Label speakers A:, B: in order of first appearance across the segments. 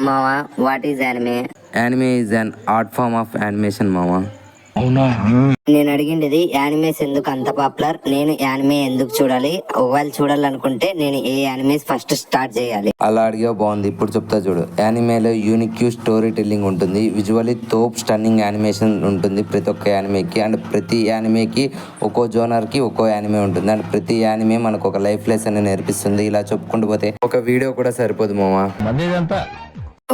A: మావా, what is anime?
B: Anime is an art form of animation మామ.
A: నేను అడిగింది యానిమేస్ ఎందుకు అంత పాపులర్, నేను యానిమే ఎందుకు చూడాలి, ఒకవేళ చూడాలనుకుంటే నేను ఏ యానిమేస్ ఫస్ట్ స్టార్ట్ చేయాలి?
B: అలా అడిగా బాగుంది, ఇప్పుడు చెప్తా చూడు. యానిమేలో యూనిక్ స్టోరీ టెల్లింగ్ ఉంటుంది, విజువల్లీ తోప్ స్టన్నింగ్ యానిమేషన్ ఉంటుంది ప్రతి ఒక్క యానిమేకి. అండ్ ప్రతి యానిమేకి ఒక్కో జోనర్కి ఒక్కో యానిమే ఉంటుంది. అండ్ ప్రతి యానిమే మనకు ఒక లైఫ్ లెసన్ నేర్పిస్తుంది. ఇలా చెప్పుకుంటూ పోతే ఒక వీడియో కూడా సరిపోదు మామ.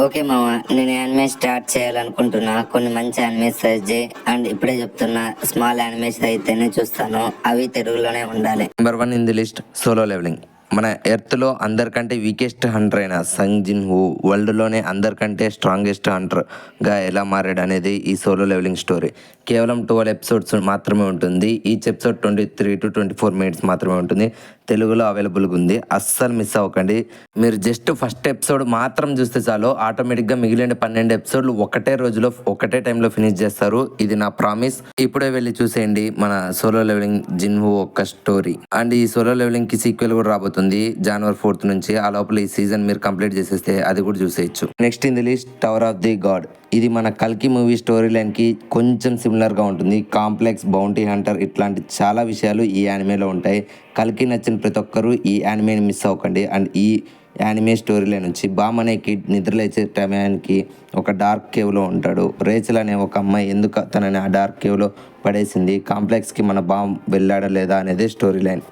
A: ఓకే మావా, నేను యానిమే స్టార్ట్ చేయాలనుకుంటున్నా. కొన్ని మంచి యానిమేస్ సజెస్ట్ చేయి. అండ్ ఇప్పుడే చెప్తున్నా, స్మాల్ యానిమేస్ అయితేనే చూస్తాను, అవి తెలుగులోనే ఉండాలి.
B: Number 1 in the list solo leveling. మన ఎర్త్లో అందరికంటే వీకెస్ట్ హంటర్ అయిన సంగ్ జిన్ హూ వరల్డ్లోనే అందరికంటే స్ట్రాంగెస్ట్ హంటర్గా ఎలా మారాడు అనేది ఈ సోలో లెవెలింగ్ స్టోరీ. కేవలం 12 ఎపిసోడ్స్ మాత్రమే ఉంటుంది. ఈచ్ ఎపిసోడ్ 23 to 24 minutes మాత్రమే ఉంటుంది. తెలుగులో అవైలబుల్గా ఉంది, అస్సలు మిస్ అవ్వకండి. మీరు జస్ట్ ఫస్ట్ ఎపిసోడ్ మాత్రం చూస్తే చాలు, ఆటోమేటిక్గా మిగిలిన 12 ఎపిసోడ్లు ఒకటే రోజులో ఒకటే టైంలో ఫినిష్ చేస్తారు. ఇది నా ప్రామిస్. ఇప్పుడే వెళ్ళి చూసేయండి మన సోలో లెవెలింగ్ జిన్ హూ ఒక్క స్టోరీ. అండ్ ఈ సోలో లెవెలింగ్కి సీక్వెల్ కూడా రాబోతుంది January 4th నుంచి. ఆ లోపల ఈ సీజన్ మీరు కంప్లీట్ చేసేస్తే అది కూడా చూసేయచ్చు. Next in the list Tower of the God. ఇది మన కల్కి మూవీ స్టోరీ లైన్కి కొంచెం సిమిలర్గా ఉంటుంది. కాంప్లెక్స్, బౌంటీ హంటర్ ఇట్లాంటి చాలా విషయాలు ఈ యానిమేలో ఉంటాయి. కల్కి నచ్చిన ప్రతి ఒక్కరూ ఈ యానిమేని మిస్ అవ్వకండి. అండ్ ఈ యానిమే స్టోరీ లైన్ నుంచి బామ్ అనే కిడ్ నిద్రలేచే టైంకి ఒక డార్క్ కేవ్లో ఉంటాడు. రేచల్ అనే ఒక అమ్మాయి ఎందుకు తనని ఆ డార్క్ కేవ్లో పడేసింది, కాంప్లెక్స్కి మన బామ్ వెళ్ళాడా లేదా అనేది స్టోరీ లైన్.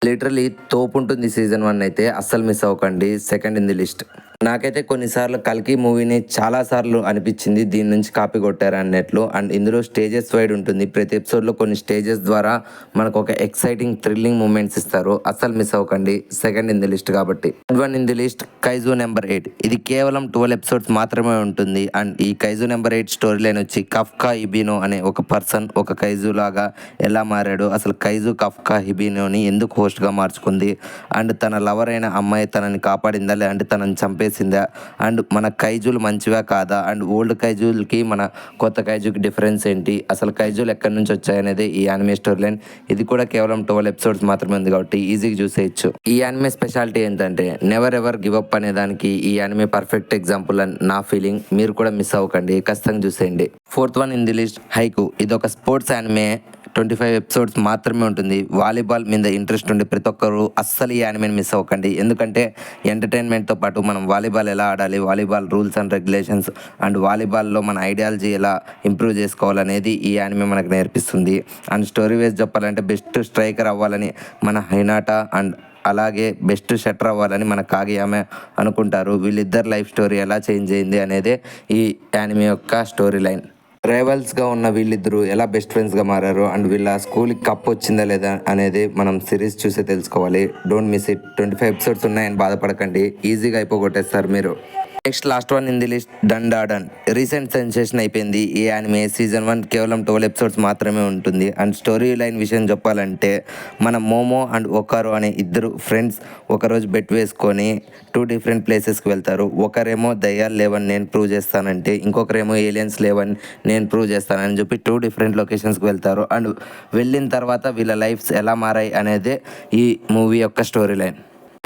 B: లిటరలీ తోపు ఉంటుంది సీజన్ 1 అయితే, అస్సలు మిస్ అవ్వకండి. Second in the list. నాకైతే కొన్నిసార్లు కల్కి మూవీని చాలాసార్లు అనిపించింది దీని నుంచి కాపీ కొట్టారు అన్నట్లు. అండ్ ఇందులో స్టేజెస్ వైడ్ ఉంటుంది. ప్రతి ఎపిసోడ్లో కొన్ని స్టేజెస్ ద్వారా మనకు ఒక ఎక్సైటింగ్ థ్రిల్లింగ్ మూమెంట్స్ ఇస్తారు, అస్సలు మిస్ అవ్వకండి. సెకండ్ ఇన్ ది లిస్ట్ కాబట్టి. Third one in the list kaiju number 8. ఇది కేవలం 12 ఎపిసోడ్స్ మాత్రమే ఉంటుంది. అండ్ ఈ కైజు నెంబర్ 8 స్టోరీ లైన్ వచ్చి కఫ్కా హిబినో అనే ఒక పర్సన్ ఒక కైజు లాగా ఎలా మారాడు, అసలు కైజు కఫ్కా హిబినోని ఎందుకు హోస్ట్గా మార్చుకుంది, అండ్ తన లవర్ అయిన అమ్మాయి తనని కాపాడిందా లేదంటే తనని చంపేసిందా, అండ్ మన కైజులు మంచివా కాదా, అండ్ ఓల్డ్ కైజులకి మన కొత్త కైజుకి డిఫరెన్స్ ఏంటి, అసలు కైజులు ఎక్కడి నుంచి వచ్చాయనేది ఈ యానిమే స్టోరీ లైన్. ఇది కూడా కేవలం 12 ఎపిసోడ్స్ మాత్రమే ఉంది కాబట్టి ఈజీగా చూసేయచ్చు. ఈ యానిమే స్పెషాలిటీ ఏంటంటే నెవర్ ఎవర్ గివ్ అప్ అనే దానికి ఈ యానిమే పర్ఫెక్ట్ ఎగ్జాంపుల్ అని నా ఫీలింగ్. మీరు కూడా మిస్ అవ్వకండి, ఖచ్చితంగా చూసేయండి. Fourth one in the list haiku. ఇది ఒక స్పోర్ట్స్ యానిమే, 25 ఎపిసోడ్స్ మాత్రమే ఉంటుంది. వాలీబాల్ మీద ఇంట్రెస్ట్ ఉండే ప్రతి ఒక్కరు అస్సలు ఈ యానిమేని మిస్ అవ్వకండి. ఎందుకంటే ఎంటర్టైన్మెంట్తో పాటు మనం వాలీబాల్ ఎలా ఆడాలి, volleyball rules and regulations, and వాలీబాల్లో మన ఐడియాలజీ ఎలా ఇంప్రూవ్ చేసుకోవాలనేది ఈ యానిమే మనకు నేర్పిస్తుంది. అండ్ స్టోరీ వైజ్ చెప్పాలంటే బెస్ట్ స్ట్రైకర్ అవ్వాలని మన హైనాటా, అండ్ అలాగే బెస్ట్ షట్టర్ అవ్వాలని మన కాగియామే అనుకుంటారు. వీళ్ళిద్దరు లైఫ్ స్టోరీ ఎలా చేంజ్ అయింది అనేదే ఈ యానిమే యొక్క స్టోరీ లైన్. రైవల్స్గా ఉన్న వీళ్ళిద్దరూ ఎలా బెస్ట్ ఫ్రెండ్స్గా మారారు, అండ్ వీళ్ళ స్కూల్కి కప్ వచ్చిందా లేదా అనేది మనం సిరీస్ చూసే తెలుసుకోవాలి. Don't miss it. 25 ఎపిసోడ్స్ ఉన్నాయని బాధపడకండి, ఈజీగా అయిపోగొట్టేస్తారు మీరు. Next last one in the list Dandadan. Recent sensation అయిపోయింది ఈ యానిమే. సీజన్ 1 కేవలం 12 ఎపిసోడ్స్ మాత్రమే ఉంటుంది. అండ్ స్టోరీ లైన్ విషయం చెప్పాలంటే మన మోమో అండ్ ఒకారో అనే ఇద్దరు ఫ్రెండ్స్ ఒకరోజు బెట్ వేసుకొని 2 డిఫరెంట్ ప్లేసెస్కి వెళ్తారు. ఒకరేమో దయ్యాలు లేవని నేను ప్రూవ్ చేస్తానంటే, ఇంకొకరేమో ఏలియన్స్ లేవని నేను ప్రూవ్ చేస్తానని చెప్పి 2 డిఫరెంట్ లొకేషన్స్కి వెళ్తారు. అండ్ వెళ్ళిన తర్వాత వీళ్ళ లైఫ్స్ ఎలా మారాయి అనేదే ఈ మూవీ యొక్క స్టోరీ లైన్.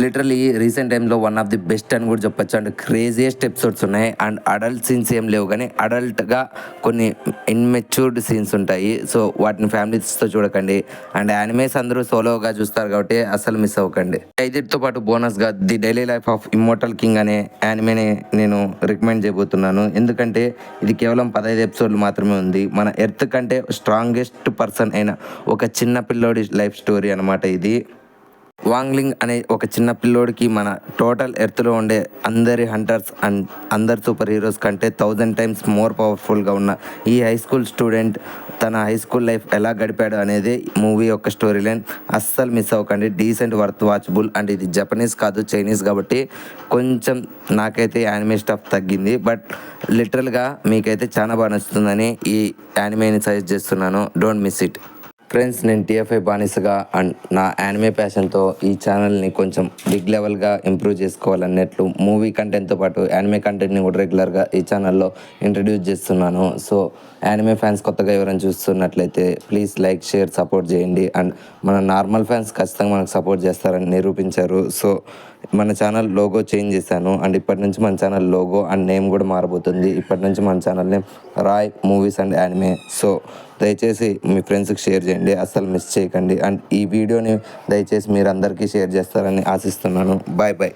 B: లిటరలీ రీసెంట్ టైంలో వన్ ఆఫ్ ది బెస్ట్ అని కూడా చెప్పొచ్చు. అండ్ క్రేజియస్ట్ ఎపిసోడ్స్ ఉన్నాయి. అండ్ అడల్ట్ సీన్స్ ఏం లేవు, కానీ అడల్ట్గా కొన్ని ఇన్మెచ్యూర్డ్ సీన్స్ ఉంటాయి. సో వాటిని ఫ్యామిలీస్తో చూడకండి. అండ్ యానిమేస్ అందరూ సోలోగా చూస్తారు కాబట్టి అసలు మిస్ అవ్వకండి. ఐదిటితో పాటు బోనస్గా the daily life of immortal king అనే యానిమేని నేను రికమెండ్ చేయబోతున్నాను. ఎందుకంటే ఇది కేవలం 15 ఎపిసోడ్లు మాత్రమే ఉంది. మన ఎర్త్ కంటే స్ట్రాంగెస్ట్ పర్సన్ అయిన ఒక చిన్న పిల్లోడి లైఫ్ స్టోరీ అనమాట ఇది. వాంగ్లింగ్ అనే ఒక చిన్న పిల్లోడికి మన టోటల్ ఎర్త్లో ఉండే అందరి హంటర్స్ అండ్ అందరి సూపర్ హీరోస్ కంటే 1000 times మోర్ పవర్ఫుల్గా ఉన్న ఈ హై స్కూల్ స్టూడెంట్ తన హై స్కూల్ లైఫ్ ఎలా గడిపాడు అనేది మూవీ యొక్క స్టోరీ లైన్. అస్సలు మిస్ అవ్వకండి, డీసెంట్ వర్త్ వాచబుల్. అండ్ ఇది జపనీస్ కాదు, చైనీస్ కాబట్టి కొంచెం నాకైతే యానిమే స్టఫ్ తగ్గింది, బట్ లిటరల్గా మీకైతే చాలా బాగా నచ్చుతుందని ఈ యానిమేని సజెస్ట్ చేస్తున్నాను. Don't miss it. ఫ్రెండ్స్, నేను TFI బానిసగా అండ్ నా యానిమే ప్యాషన్తో ఈ ఛానల్ని కొంచెం బిగ్ లెవెల్గా ఇంప్రూవ్ చేసుకోవాలన్నట్లు మూవీ కంటెంట్తో పాటు యానిమే కంటెంట్ని కూడా రెగ్యులర్గా ఈ ఛానల్లో ఇంట్రడ్యూస్ చేస్తున్నాను. సో యానిమే ఫ్యాన్స్ కొత్తగా ఎవరైనా చూస్తున్నట్లయితే ప్లీజ్ లైక్, షేర్, సపోర్ట్ చేయండి. అండ్ మన నార్మల్ ఫ్యాన్స్ ఖచ్చితంగా మనకు సపోర్ట్ చేస్తారని నిరూపించారు. సో మన ఛానల్ లోగో చేంజ్ చేశాను అండ్ ఇప్పటి నుంచి మన ఛానల్ లోగో అండ్ నేమ్ కూడా మారబోతుంది. ఇప్పటి నుంచి మన channel name Roy movies and anime. So దయచేసి మీ ఫ్రెండ్స్కి షేర్ చేయండి, అస్సలు మిస్ చేయకండి. అండ్ ఈ వీడియోని దయచేసి మీరు అందరికీ షేర్ చేస్తారని ఆశిస్తున్నాను. Bye bye.